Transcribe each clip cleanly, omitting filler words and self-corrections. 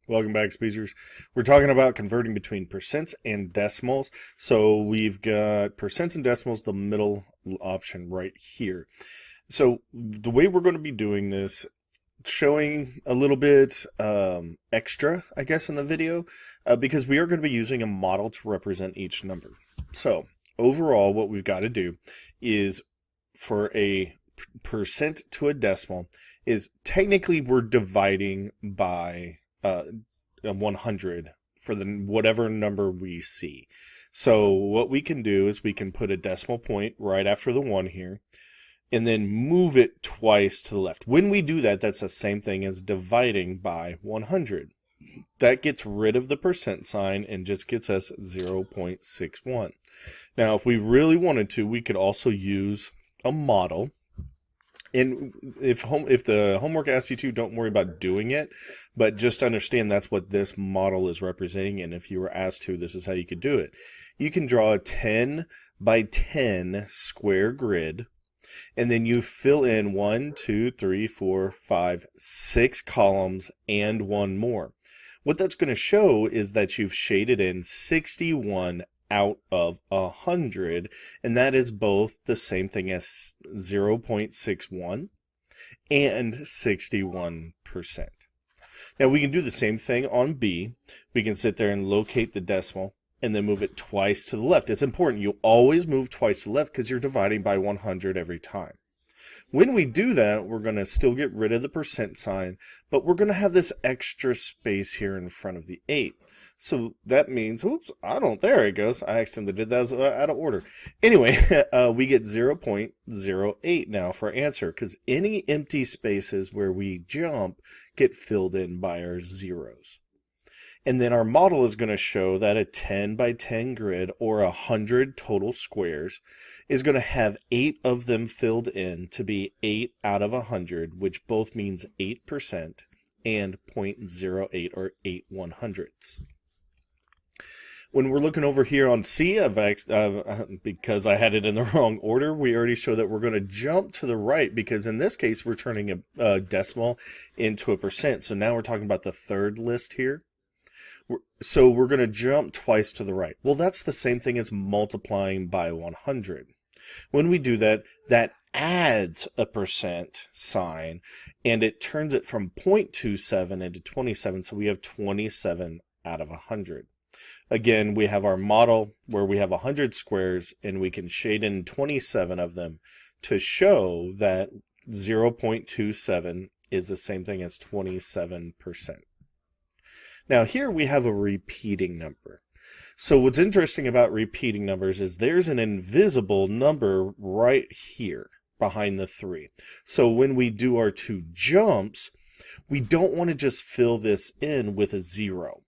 Welcome back, speakers. We're talking about converting between percents and decimals. So we've got percents and decimals, the middle option right here. So the way we're going to be doing this, showing a little bit extra, I guess, in the video, because we are going to be using a model to represent each number. So overall, what we've got to do is for a percent to a decimal is technically we're dividing by 100 for the whatever number we see. So what we can do is we can put a decimal point right after the 1 here and then move it twice to the left. When we do that, that's the same thing as dividing by 100. That gets rid of the percent sign and just gets us 0.61. Now, if we really wanted to, we could also use a model. And if the homework asks you to, don't worry about doing it, but just understand that's what this model is representing. And if you were asked to, this is how you could do it. You can draw a 10 by 10 square grid, and then you fill in 1, 2, 3, 4, 5, 6 columns and one more. What that's going to show is that you've shaded in 61 out of 100, and that is both the same thing as 0.61 and 61%. Now we can do the same thing on B. We can sit there and locate the decimal and then move it twice to the left. It's important you always move twice to the left because you're dividing by 100 every time. When we do that, we're going to still get rid of the percent sign, but we're going to have this extra space here in front of the 8. So that means, there it goes. I accidentally did that out of order. Anyway, we get 0.08 now for answer because any empty spaces where we jump get filled in by our zeros. And then our model is going to show that a 10 by 10 grid or 100 total squares is going to have 8 of them filled in to be 8 out of 100, which both means 8% and 0.08 or 8/100ths. When we're looking over here on C, because I had it in the wrong order, we already show that we're going to jump to the right because in this case we're turning a decimal into a percent. So now we're talking about the third list here. So we're going to jump twice to the right. Well, that's the same thing as multiplying by 100. When we do that, that adds a percent sign, and it turns it from 0.27 into 27, so we have 27 out of 100. Again, we have our model where we have 100 squares, and we can shade in 27 of them to show that 0.27 is the same thing as 27%. Now here we have a repeating number. So what's interesting about repeating numbers is there's an invisible number right here behind the 3. So when we do our 2 jumps, we don't want to just fill this in with a 0.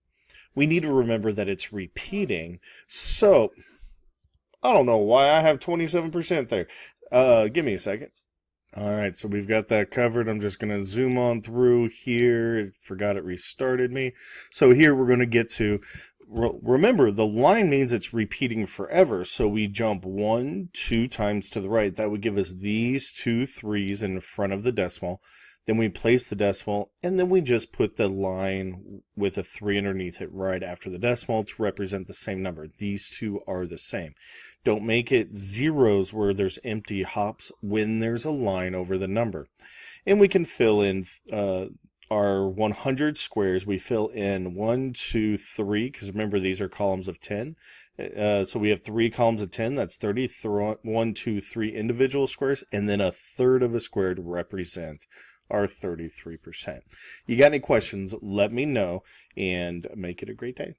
We need to remember that it's repeating. So I don't know why I have 27% there. Give me a second. All right, so we've got that covered. I'm just going to zoom on through here. It forgot it restarted me. So here we're going to get to, remember, the line means it's repeating forever. So we jump 1, 2 times to the right. That would give us these 2 3s in front of the decimal. Then we place the decimal, and then we just put the line with a 3 underneath it right after the decimal to represent the same number. These two are the same. Don't make it zeros where there's empty hops when there's a line over the number. And we can fill in our 100 squares. We fill in 1, 2, 3, because remember these are columns of 10. So we have 3 columns of 10. That's 30. 1, 2, 3 individual squares, and then a third of a square to represent our 33%. You got any questions, let me know, and make it a great day.